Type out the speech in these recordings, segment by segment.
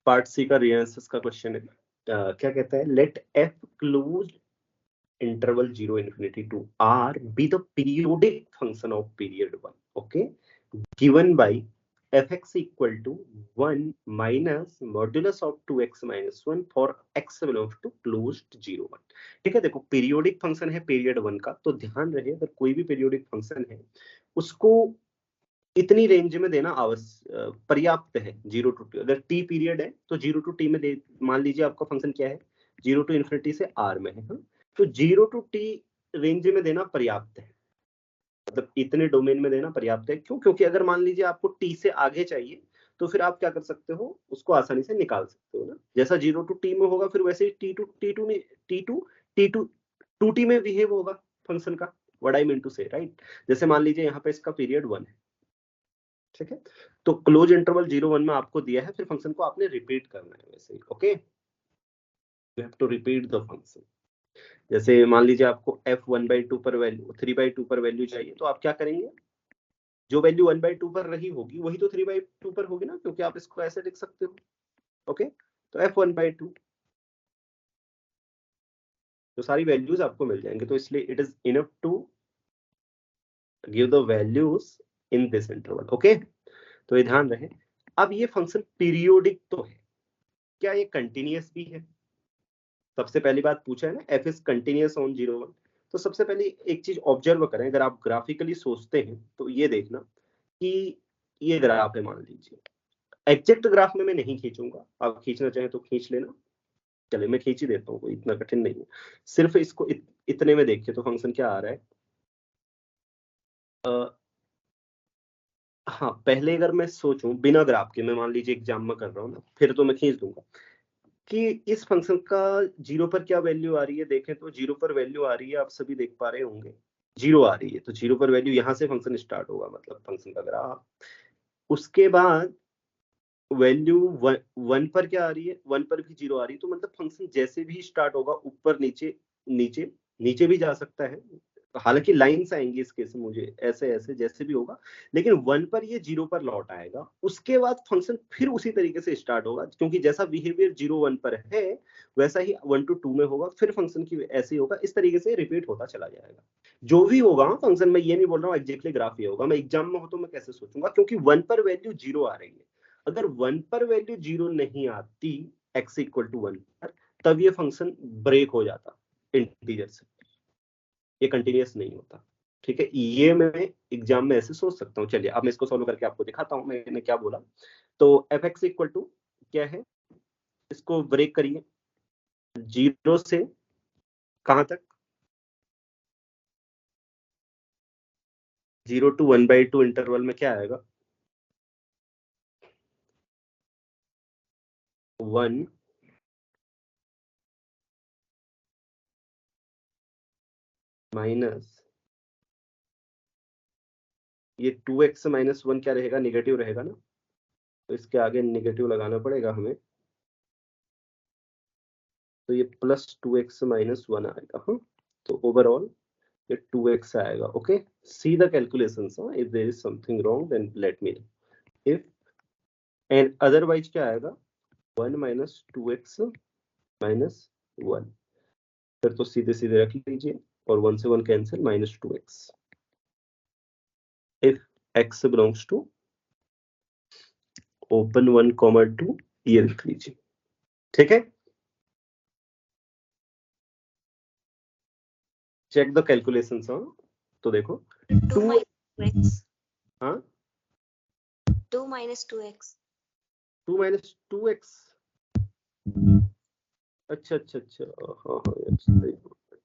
Part सी का रिएंसस का question है। क्या कहता है, let F close interval 0 infinity to r be the periodic function of period 1, okay, given by fx equal to 1 minus modulus of 2x minus 1 for x belongs to closed 0 1। ठीक है, देखो periodic function है period 1 का, तो ध्यान रहे अगर कोई भी पीरियोडिक फंक्शन है उसको इतनी रेंज में देना पर्याप्त है, 0 टू टी। अगर टी पीरियड है तो 0 टू टी में दे, मान लीजिए आपका फंक्शन क्या है, 0 टू इन्फिनिटी से आर में है, तो 0 टू टी रेंज में देना पर्याप्त है, मतलब इतने डोमेन में देना पर्याप्त है। क्यों? क्योंकि अगर मान लीजिए आपको टी से आगे चाहिए तो फिर आप क्या कर सकते हो, उसको आसानी से निकाल सकते हो ना, जैसा 0 टू टी में होगा फिर वैसे ही टी टू टी में बिहेव होगा फंक्शन का। व्हाट आई मीन टू से, राइट? जैसे मान लीजिए यहाँ पे इसका पीरियड 1 है, ठीक है, तो क्लोज इंटरवल 0 1 में आपको दिया है, फिर फंक्शन को आपने रिपीट करना है वैसे ही, okay, you have to repeat the function. जैसे मान लीजिए आपको f 1/2 पर वैल्यू 3/2 पर वैल्यू चाहिए, तो आप क्या करेंगे, जो वैल्यू 1/2 पर रही होगी वही तो 3/2 पर होगी ना, क्योंकि आप इसको ऐसे लिख सकते हो, ओके, तो f 1/2 तो सारी वैल्यूज आपको मिल जाएंगे, तो इसलिए it is enough to give the values in this interval, okay. तो ये ध्यान रहे। अब ये फंक्शन पीरियोडिक तो है, क्या ये कंटिन्यूअस भी है? सबसे पहली बात पूछा है ना, एफ इज कंटिन्यूअस ऑन 0 1। तो सबसे पहले एक चीज ऑब्जर्व करें, अगर आप ग्राफिकली सोचते हैं तो ये देखना कि ये ग्राफ है, मान लीजिए एग्जैक्ट ग्राफ में मैं नहीं खींचूंगा, आप खींचना चाहें तो खींच लेना, चले मैं खींच ही देता हूँ, कोई इतना कठिन नहीं है। सिर्फ इसको इतने में देखिए तो फंक्शन क्या आ रहा है। हाँ, पहले अगर मैं सोचूं बिना ग्राफ के, मैं मान लीजिए एग्जाम में कर रहा हूँ ना, फिर तो मैं खींच दूंगा कि इस फंक्शन का 0 पर क्या वैल्यू आ रही है। देखें तो 0 पर वैल्यू आ रही है, आप सभी देख पा रहे होंगे 0 आ रही है, तो 0 पर वैल्यू यहां से फंक्शन स्टार्ट होगा, मतलब फंक्शन का ग्राफ। उसके बाद वैल्यू 1 पर क्या आ रही है, 1 पर भी 0 आ रही है, तो मतलब फंक्शन जैसे भी स्टार्ट होगा ऊपर नीचे नीचे नीचे भी जा सकता है, हालांकि लाइंस आएंगी इस केस में, मुझे ऐसे ऐसे जैसे भी होगा, लेकिन 1 पर ये 0 पर लौट आएगा। उसके बाद फंक्शन फिर उसी तरीके से स्टार्ट होगा, क्योंकि जैसा बिहेवियर 0 1 पर है वैसा ही 1 to 2 में होगा, फिर फंक्शन की ऐसे ही होगा, इस तरीके से रिपीट होता चला जाएगा। जो भी होगा फंक्शन, मैं ये नहीं बोल रहा हूँ एग्जैक्टली ग्राफ ये होगा, मैं एग्जाम में हो तो मैं कैसे सोचूंगा, क्योंकि 1 पर वैल्यू 0 आ रही है। अगर 1 पर वैल्यू 0 नहीं आती x इक्वल टू 1 पर, तब ये फंक्शन ब्रेक हो जाता इंटीजर से, ये कंटिन्यूअस नहीं होता, ठीक है। ये मैं एग्जाम में ऐसे सोच सकता हूँ। चलिए अब मैं इसको सॉल्व करके आपको दिखाता हूँ मैंने क्या बोला। तो एफ एक्स इक्वल टू क्या है, इसको ब्रेक करिए 0 से कहां तक, 0 to 1/2 इंटरवल में क्या आएगा, 1 माइनस ये 2x माइनस 1 क्या रहेगा, निगेटिव रहेगा ना, तो इसके आगे निगेटिव लगाना पड़ेगा हमें, तो ये प्लस 2x माइनस 1 आएगा। हाँ, तो ओवरऑल ये 2x आएगा, okay. See the calculations, if there is something wrong then let me know, if and otherwise क्या आएगा, 1 माइनस 2x माइनस 1, फिर तो सीधे सीधे रख लीजिए और 1 से 1 cancel, minus 2x if x belongs to open 1, 2 ये लिख लीजिए, ठीक है। Check the calculations. हाँ, तो देखो 2 minus 2x, हाँ 2 minus 2x, 2 माइनस 2x, अच्छा अच्छा अच्छा, हाँ हाँ यार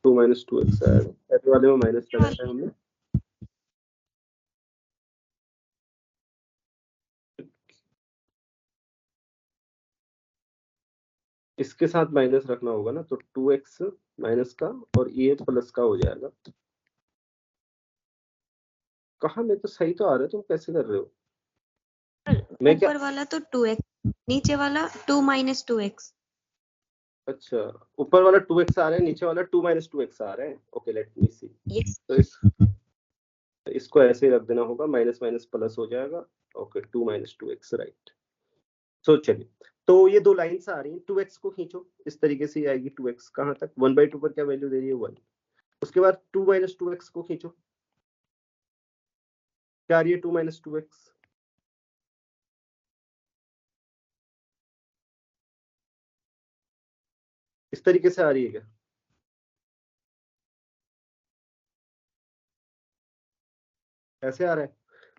2 माइनस 2x आएगा, पहले वाले में माइनस लगाया है हमने, इसके साथ माइनस रखना होगा ना, तो 2x माइनस का और ये प्लस का हो जाएगा। कहा, मैं तो सही तो आ रहा है, तुम कैसे कर रहे हो? मैं क्या, ऊपर वाला तो 2x, नीचे वाला 2 minus 2x। अच्छा ऊपर वाला 2x आ रहा है, नीचे वाला 2 माइनस 2x आ रहा है, ओके लेट मी सी। Yes. तो इसको ऐसे ही रख देना होगा, माइनस माइनस प्लस हो जाएगा, ओके 2 माइनस 2x, राइट। तो चलिए, तो ये दो लाइन्स आ रही हैं, 2x को खींचो, इस तरीके से आएगी 2x, कहाँ तक 1/2 पर क्या वैल्यू दे रही है 1। उसके बाद 2 - 2x को खींचो, क्या आ रही है 2 - 2x, इस तरीके से आ रही है क्या? ऐसे आ रहा है।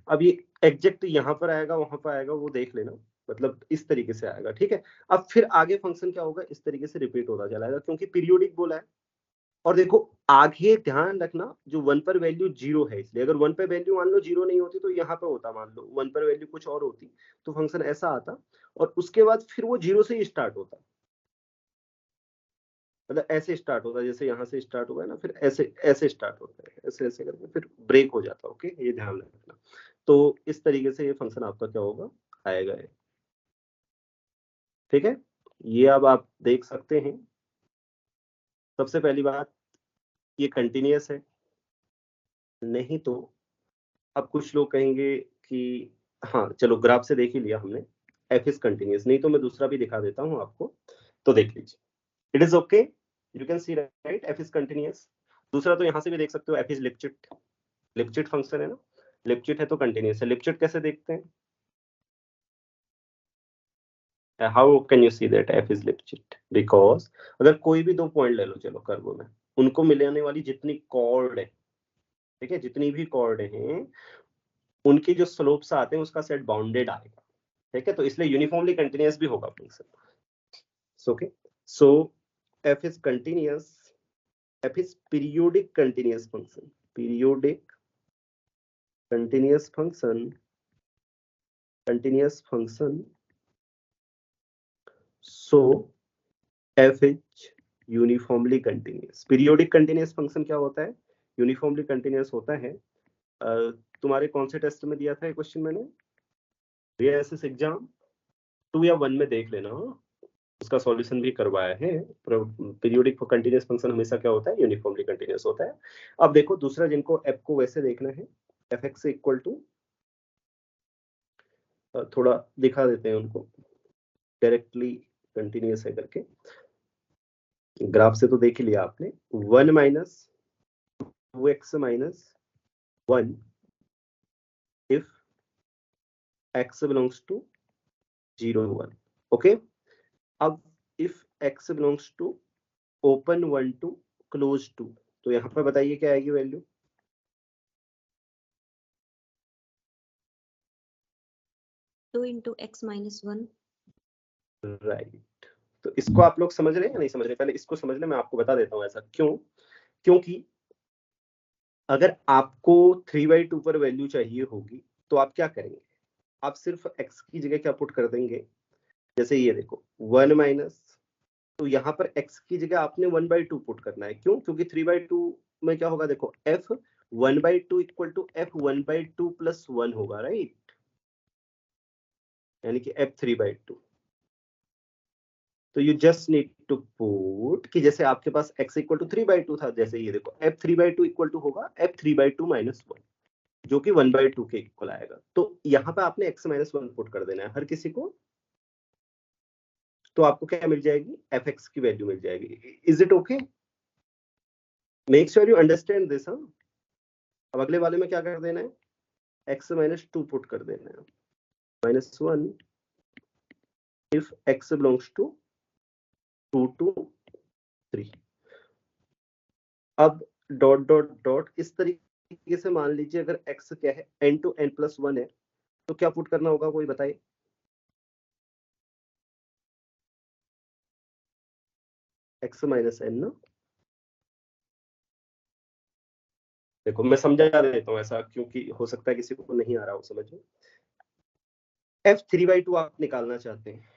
अब ये एग्जैक्ट यहाँ पर आएगा वहां पर आएगा वो देख लेना, मतलब इस तरीके से आएगा, ठीक है। अब फिर आगे फंक्शन क्या होगा, इस तरीके से रिपीट होता चलाएगा क्योंकि पीरियोडिक बोला है। और देखो आगे ध्यान रखना, जो 1 पर वैल्यू 0 है, इसलिए अगर 1 पर वैल्यू मान लो 0 नहीं होती तो यहाँ पे होता, मान लो 1 पर वैल्यू कुछ और होती तो फंक्शन ऐसा आता, और उसके बाद फिर वो 0 से ही स्टार्ट होता, मतलब ऐसे स्टार्ट होता है जैसे यहाँ से स्टार्ट हुआ है ना, फिर ऐसे ऐसे स्टार्ट होता है, ऐसे ऐसे करके फिर ब्रेक हो जाता है। ओके, ये ध्यान रखना। तो इस तरीके से ये फंक्शन आपका क्या होगा, आएगा ये, ठीक है। ये अब आप देख सकते हैं, सबसे पहली बात ये कंटिन्यूअस है, नहीं तो अब कुछ लोग कहेंगे कि हाँ चलो ग्राफ से देख ही लिया हमने, एफ इज कंटिन्यूअस, नहीं तो मैं दूसरा भी दिखा देता हूँ आपको, तो देख लीजिए, it is okay, you can see right, F is continuous. दूसरा तो यहाँ से भी देख सकते हो, एफ इज लिपचिट, लिपचिट फंक्शन है ना, लिपचिट है तो कंटिन्यूअस है। लिपचिट कैसे देखते हैं, how can you see that F is Lipschitz, because अगर कोई भी दो पॉइंट ले लो चलो कर्व में, उनको मिलाने वाली जितनी कॉर्ड है, ठीक है, जितनी भी कॉर्ड हैं उनकी जो स्लोप्स आते हैं उसका सेट बाउंडेड आएगा, ठीक है, तो इसलिए यूनिफॉर्मली कंटिन्यूअस भी होगा function. Okay, so F is continuous, F is periodic continuous function, periodic continuous function, continuous function, so F is uniformly continuous. Periodic continuous function क्या होता है, यूनिफॉर्मली कंटिन्यूअस होता है। तुम्हारे कौन से टेस्ट में दिया था ये क्वेश्चन मैंने, रीएसएस एग्जाम 2 या 1 में देख लेना, उसका सॉल्यूशन भी करवाया है। पीरियोडिक कंटीन्यूअस फंक्शन हमेशा क्या होता है, यूनिफॉर्मली कंटीन्यूअस होता है। अब देखो दूसरा जिनको एफ को वैसे देखना है, एफ एक्स इक्वल टू, थोड़ा दिखा देते हैं उनको, डायरेक्टली कंटीन्यूअस है करके, ग्राफ से तो देख ही लिया आपने, 1 - 2x - 1 if x belongs to 0 1। Okay, अब if x belongs to open 1 to close 2, तो यहाँ पर बताइए क्या आएगी value, 2 into x minus 1। Right. तो इसको आप लोग समझ रहे हैं या नहीं समझ रहे, पहले इसको समझ ले, मैं आपको बता देता हूँ ऐसा क्यों, क्योंकि अगर आपको 3/2 पर वैल्यू चाहिए होगी तो आप क्या करेंगे, आप सिर्फ x की जगह क्या पुट कर देंगे, जैसे ये देखो 1 माइनस, तो यहाँ पर x की जगह आपने 1/2 पुट करना है, क्यों, क्योंकि 3/2 में क्या होगा, देखो f 1/2 equal to f 1/2 plus 1 होगा, राइट, यानी कि f 3/2। तो you just need to put कि जैसे आपके पास x इक्वल टू 3/2 था, जैसे ये देखो f 3/2 इक्वल टू होगा f 3/2 माइनस 1, जो कि 1/2 के इक्वल आएगा। तो यहाँ पे आपने x माइनस 1 पुट कर देना है हर किसी को, तो आपको क्या मिल जाएगी, fx की वैल्यू मिल जाएगी। Is it okay, make sure you understand this. अब अगले वाले में क्या कर देना है, x माइनस 2 पुट कर देना है, -1 if x belongs to 2 to 3। अब डॉट डॉट डॉट इस तरीके से मान लीजिए, अगर x क्या है n to n plus 1 है, तो क्या पुट करना होगा, कोई बताए, x माइनस n ना, देखो मैं समझा देता हूँ ऐसा, क्योंकि हो सकता है किसी को नहीं आ रहा हो समझ में। f 3/2 आप निकालना चाहते हैं,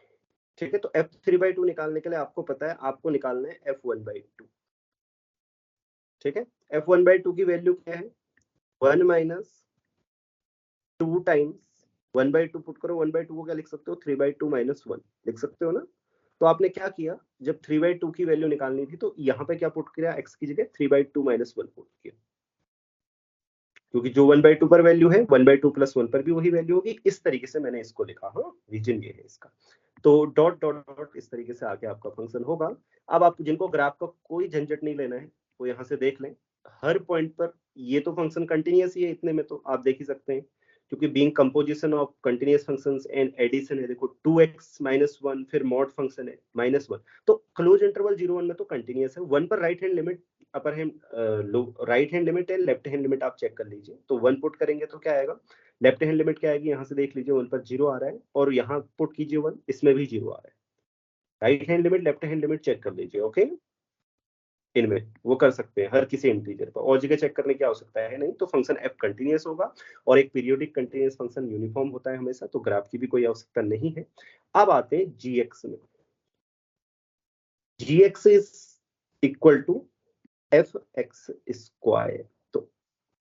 ठीक है, तो f 3/2 निकालने के लिए आपको पता है आपको निकालना है f 1/2, ठीक है। f 1/2 की वैल्यू क्या है, 1 माइनस 2 टाइम्स 1/2 पुट करो, 1/2 को क्या लिख सकते हो, 3/2 माइनस 1 लिख सकते हो ना। तो आपने क्या किया, जब 3/2 की वैल्यू निकालनी थी तो यहाँ पे क्या पुट किया, x की जगह 3/2 माइनस 1 पुट किया, क्योंकि जो 1/2 पर वैल्यू है 1/2 प्लस 1 पर भी वही वैल्यू होगी। इस तरीके से मैंने इसको लिखा, हाँ रीजन ये है इसका। तो डॉट डॉट डॉट इस तरीके से आके आपका फंक्शन होगा। अब आप जिनको ग्राफ का कोई झंझट नहीं लेना है वो यहाँ से देख लें, हर पॉइंट पर ये तो फंक्शन कंटिन्यूअस ही है, इतने में तो आप देख ही सकते हैं, क्योंकि being composition of continuous functions and addition है, देखो 2x माइनस 1 फिर मॉड फंक्शन है माइनस 1, तो क्लोज इंटरवल 0 1 में तो कंटिन्यूअस है। 1 पर right hand limit, upper hand right hand limit है, लेफ्ट हैंड लिमिट आप चेक कर लीजिए। तो 1 पुट करेंगे तो क्या आएगा, लेफ्ट हैंड लिमिट क्या आएगी, यहाँ से देख लीजिए 1 पर 0 आ रहा है, और यहाँ पुट कीजिए 1, इसमें भी 0 आ रहा है। Right hand limit left hand limit check कर लीजिए, ओके। इनमें वो कर सकते हैं हर किसी इंटीजर पर, और जगह चेक करने की आवश्यकता है नहीं, तो फंक्शन एफ कंटिन्यूअस होगा, और एक पीरियोडिक कंटिन्यूअस फंक्शन यूनिफॉर्म होता है हमेशा, तो ग्राफ की भी कोई आवश्यकता नहीं है। अब आते हैं जीएक्स में। G X is equal to F X square. तो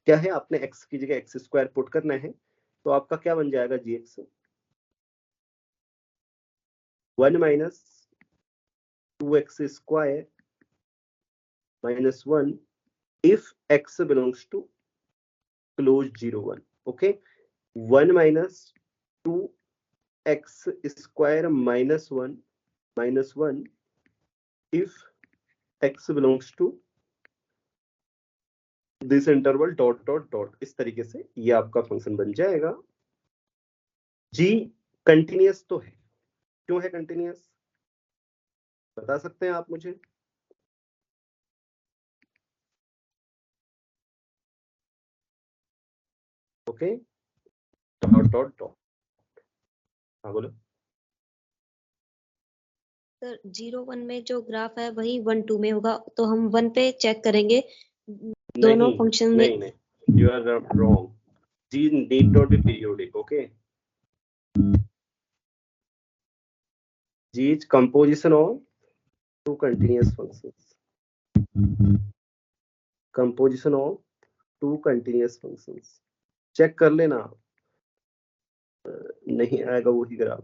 क्या है, आपने एक्स की जगह एक्स स्क्वायर पुट करना है, तो आपका क्या बन जाएगा, GX 1 minus 2x square minus 1 if x belongs to closed 0 1, okay, 1 minus 2x square minus 1 if x belongs to this interval dot dot dot, इस तरीके से ये आपका फंक्शन बन जाएगा। g कंटिन्यूअस तो है, क्यों है कंटिन्यूअस, बता सकते हैं आप मुझे? ओके, डॉट डॉट डॉट, हाँ बोलो। सर 0 1 में जो ग्राफ है वही 1 2 में होगा, तो हम 1 पे चेक करेंगे दोनों नहीं फंक्शन में। नहीं नहीं, you are wrong, g need not be periodic, okay, g is composition of two continuous functions, composition of two continuous functions, check कर लेना, नहीं आएगा वही graph.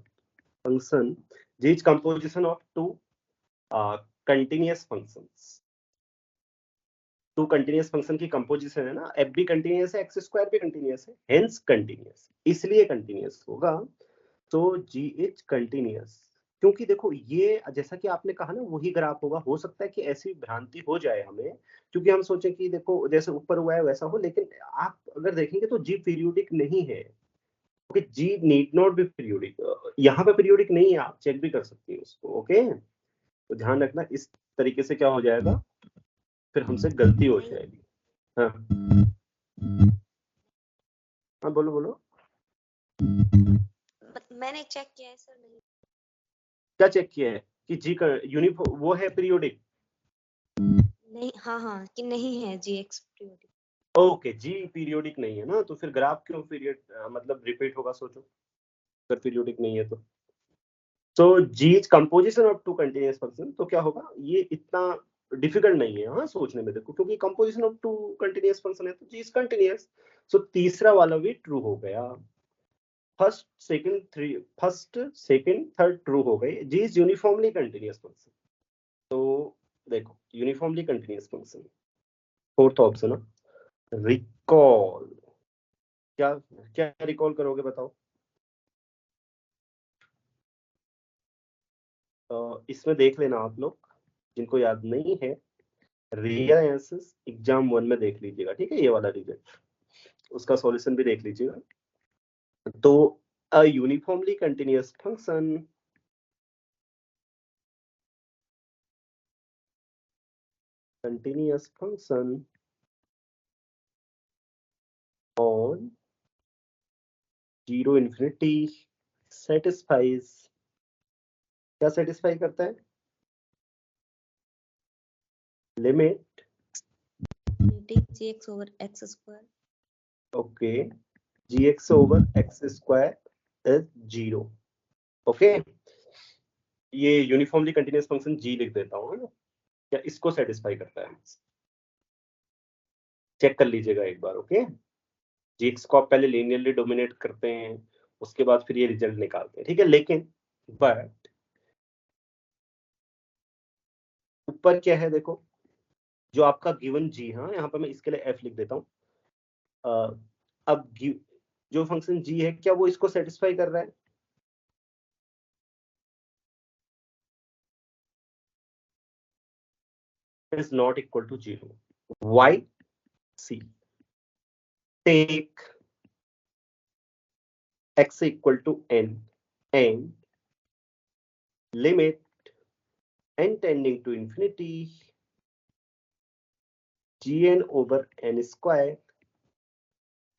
Function g is composition of two continuous functions, two continuous function की composition है ना, f भी continuous है, एक्स स्क्वायर भी कंटिन्यूअस है, हेंस कंटिन्यूअस, इसलिए कंटिन्यूअस होगा। तो g इज कंटिन्यूअस, क्योंकि देखो ये जैसा कि आपने कहा ना वही ग्राफ होगा, हो सकता है कि ऐसी भ्रांति हो जाए हमें, क्योंकि हम सोचें कि देखो जैसे ऊपर हुआ है वैसा हो, लेकिन आप अगर देखेंगे तो g पीरियोडिक नहीं है, okay, g need not be periodic, यहाँ पे पीरियोडिक नहीं है, आप चेक भी कर सकते हैं उसको, ओके। तो ध्यान रखना, इस तरीके से क्या हो जाएगा, फिर हमसे गलती हो जाएगी। हाँ हाँ, बोलो बोलो। मैंने चेक किया है सर, नहीं। क्या चेक किया है कि जी का यूनिफॉर्म वो है पीरियोडिक? नहीं, हाँ हाँ, कि नहीं है जीएक्स पीरियोडिक। ओके, जी पीरियोडिक नहीं है ना, तो फिर ग्राफ क्यों पीरियड मतलब रिपीट होगा, सोचो, अगर पीरियोडिक नहीं है तो। So G is composition of two continuous function, तो क्या होगा, ये इतना डिफिकल्ट नहीं है हाँ सोचने में, देखो क्योंकि composition of two continuous function है तो जी इज कंटिन्यूअस। सो तीसरा वाला भी ट्रू हो गया, फर्स्ट सेकंड थर्ड ट्रू हो गए, जी इज यूनिफॉर्मली कंटिन्यूअस फंक्शन। तो देखो uniformly continuous function, fourth option है रिकॉल। क्या क्या रिकॉल करोगे बताओ? इसमें देख लेना आप लोग, जिनको याद नहीं है, रियल आंसर्स एग्जाम 1 में देख लीजिएगा, ठीक है, ये वाला रिजल्ट, उसका सॉल्यूशन भी देख लीजिएगा। तो a uniformly continuous function on 0 infinity satisfies, क्या सेटिस्फाई करता है, limit G X over X square, okay, gx over x square is 0, okay. ये यूनिफॉर्मली कंटिन्यूअस फंक्शन g लिख देता हूँ, है ना, क्या इसको सेटिस्फाई करता है, चेक कर लीजिएगा एक बार, ओके। gx को आप पहले लीनियरली डोमिनेट करते हैं, उसके बाद फिर ये रिजल्ट निकालते हैं, ठीक है, लेकिन बट ऊपर क्या है देखो, जो आपका गिवन g, हाँ यहाँ पर मैं इसके लिए f लिख देता हूँ, अब जो फंक्शन g है क्या वो इसको सेटिस्फाई कर रहा है, is not equal to 0. Why? See, take x equal to n and limit n tending to infinity gn over n square.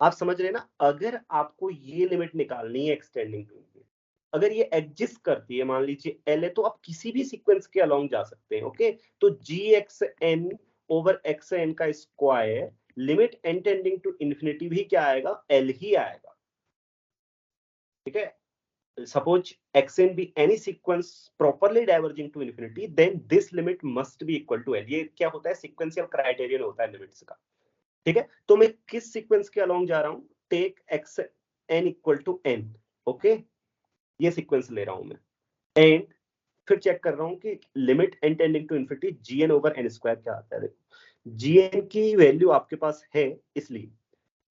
आप समझ रहे ना, अगर आपको ये लिमिट निकालनी है एक्सटेंडिंग टू इन्फिनिटी, अगर ये एग्जिस्ट करती है, मान लीजिए एल है, तो आप किसी भी सीक्वेंस के अलोंग जा सकते हैं. ओके, तो G X N over X N का square limit N tending to infinity भी क्या आएगा, एल ही आएगा. ठीक है, suppose xn be any sequence properly diverging to infinity, then this limit must be equal to l. ये क्या होता है, सीक्वेंशियल क्राइटेरियन होता है लिमिट्स का. ठीक है, तो मैं किस सीक्वेंस के अलोंग जा रहा हूं, take X N equal to N. Okay, ये सीक्वेंस ले रहा हूं मैं, एंड फिर चेक कर रहा हूं कि limit N tending to infinity G N over N square क्या आता है. देखो, जीएन की वैल्यू आपके पास है, इसलिए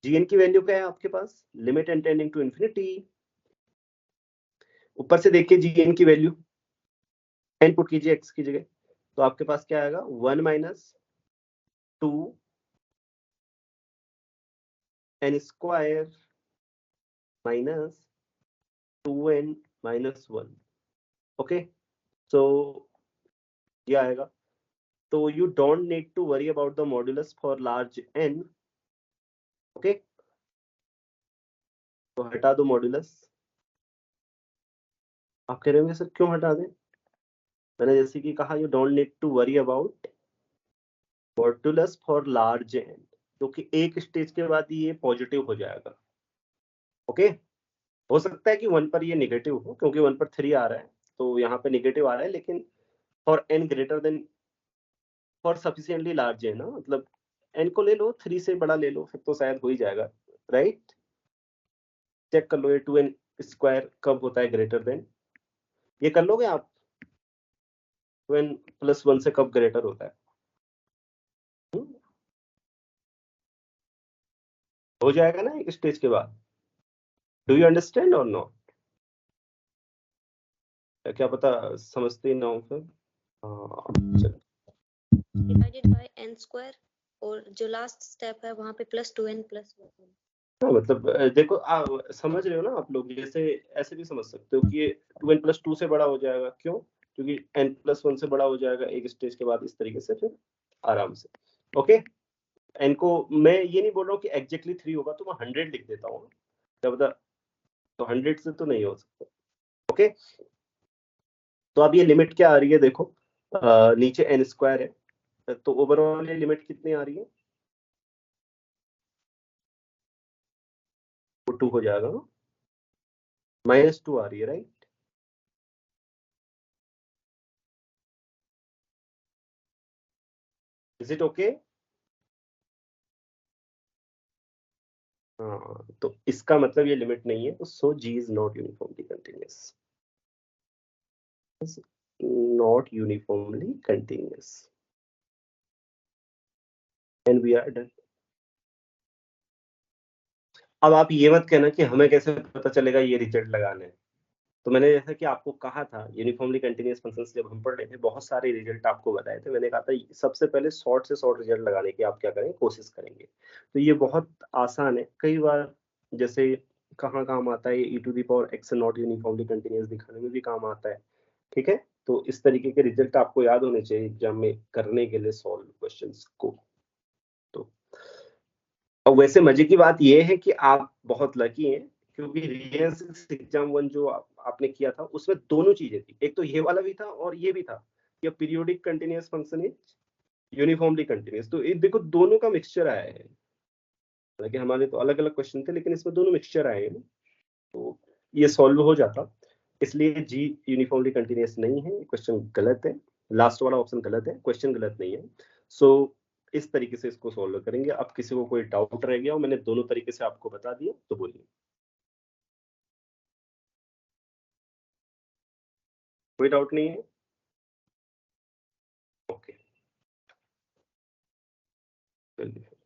जीएन की वैल्यू क्या है आपके पास, limit N tending to infinity. ऊपर से देखिए जीएन की वैल्यू, एन पुट कीजिए एक्स की जगह, तो आपके पास क्या आएगा, 1 minus 2 N square minus 2n minus 1. Okay, so ये आएगा. तो you don't need to worry about the modulus for large n. Okay, तो हटा दो मॉड्यूलस. आप कह रहे होंगे सर क्यों हटा दें, मैंने जैसे कि कहा you don't need to worry about modulus for large n, क्योंकि एक स्टेज के बाद ये पॉजिटिव हो जाएगा. ओके, हो सकता है कि 1 पर ये नेगेटिव हो, क्योंकि 1 पर 3 आ रहा है, तो यहाँ पे नेगेटिव आ रहा है, लेकिन for n greater than for sufficiently large है ना, मतलब n को ले लो, 3 से बड़ा ले लो, फिर तो शायद हो ही जाएगा. राइट, चेक कर लो ये 2n स्क्वायर कब होता है ग्रेटर देन, ये कर लोगे आप, 2n प्लस 1 से कब ग्रेटर होता है. हो जाएगा ना एक स्टेज के बाद. डू यू अंडरस्टैंड और नॉट, क्या पता समझते ही ना हो फिर. चलो, डिवाइडेड बाय n स्क्वायर, और जो लास्ट स्टेप है वहां पे प्लस 2n प्लस 1. हाँ, मतलब देखो समझ रहे हो ना आप लोग, जैसे ऐसे भी समझ सकते हो कि ये 2n प्लस 2 से बड़ा हो जाएगा. क्यों, क्योंकि n प्लस 1 से बड़ा हो जाएगा एक स्टेज के बाद, इस तरीके से फिर आराम से. ओके, n को मैं ये नहीं बोल रहा हूँ कि एग्जैक्टली 3 होगा, तो मैं 100 लिख देता हूँ, क्या पता, तो 100 से तो नहीं हो सकता. ओके, तो अब ये लिमिट क्या आ रही है, देखो नीचे n स्क्वायर है, तो ओवरऑल ये लिमिट कितनी आ रही है, 2 हो जाएगा, -2 आ रही है. Right, is it okay. हाँ, तो इसका मतलब ये लिमिट नहीं है, तो so G is not uniformly continuous, not uniformly continuous, and we are done. अब आप ये मत कहना कि हमें कैसे पता चलेगा ये रिजल्ट लगाना है. तो मैंने जैसा कि आपको कहा था, यूनिफॉर्मली कंटिन्यूअस फंक्शंस जब हम पढ़ रहे थे, बहुत सारे रिजल्ट आपको बताए थे. मैंने कहा था सबसे पहले शॉर्ट से शॉर्ट रिजल्ट लगाने की आप क्या करें, कोशिश करेंगे. तो ये बहुत आसान है. कई बार जैसे कहाँ काम आता है, e to the power x not uniformly continuous दिखाने में भी काम आता है. ठीक है, तो इस तरीके के रिजल्ट आपको याद होने चाहिए एग्जाम में करने के लिए सॉल्व क्वेश्चंस को. तो अब वैसे मजे की बात ये है कि आप बहुत लकी हैं, क्योंकि रियल एग्जाम 1 जो आपने किया था, उसमें दोनों चीजें थी. एक तो ये वाला भी था और ये भी था कि periodic continuous function is uniformly continuous. तो ये देखो दोनों का मिक्सचर आया है, हालांकि हमारे तो अलग अलग क्वेश्चन थे, लेकिन इसमें दोनों मिक्सचर आए हैं, तो ये सॉल्व हो जाता. इसलिए जी यूनिफॉर्मली कंटिन्यूअस नहीं है, क्वेश्चन गलत है, लास्ट वाला ऑप्शन गलत है, क्वेश्चन गलत नहीं है. सो इस तरीके से इसको सॉल्व करेंगे. अब किसी को कोई डाउट रह गया हो, मैंने दोनों तरीके से आपको बता दिया, तो बोलिए. कोई डाउट नहीं है. ओके, चलिए.